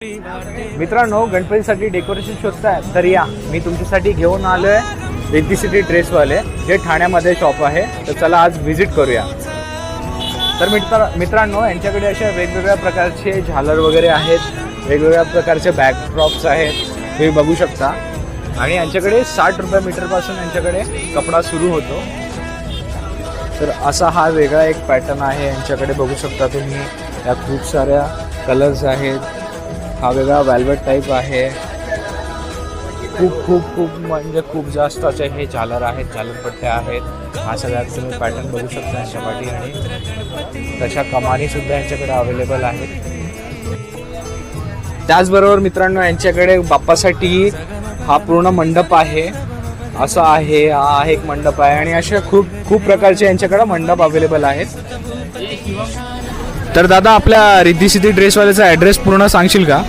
मित्रांनो, गणपतीसाठी डेकोरेशन शोधताय तर या, मी तुमच्यासाठी घेऊन आलोय रिद्धी सिटी ड्रेसवाले, जे ठाण्यामध्ये शॉप आहे. तर चला आज व्हिजिट करूया. तर मित्रांनो, यांच्याकडे अशा वेगवेगळ्या प्रकारचे झालर वगैरे आहेत, वेगवेगळ्या प्रकारचे बॅकड्रॉप्स आहेत, तुम्ही बघू शकता. आणि यांच्याकडे 60 रुपये मीटरपासून यांच्याकडे कपडा सुरू होतो. तर असा हा वेगळा एक पॅटर्न आहे यांच्याकडे, बघू शकता तुम्ही. या खूप साऱ्या कलर्स आहेत. हा वेगळा वेल्वेट टाईप आहे. खूप खूप खूप म्हणजे खूप जास्त असे हे झालर आहेत, झालरपट्ट्या आहेत. हा सगळ्यात तुम्ही पॅटर्न बघू शकता यांच्या पाठी. आणि तशा कमानी सुद्धा यांच्याकडे अवेलेबल आहेत. त्याचबरोबर मित्रांनो, यांच्याकडे बाप्पासाठी हा पूर्ण मंडप आहे, असा आहे. हा एक मंडप आहे. आणि असे खूप खूप प्रकारचे यांच्याकडे मंडप अवेलेबल आहेत. तर दादा, आपल्या रिद्धी सिटी ड्रेसवाल्याचा ॲड्रेस पूर्ण सांगशील का?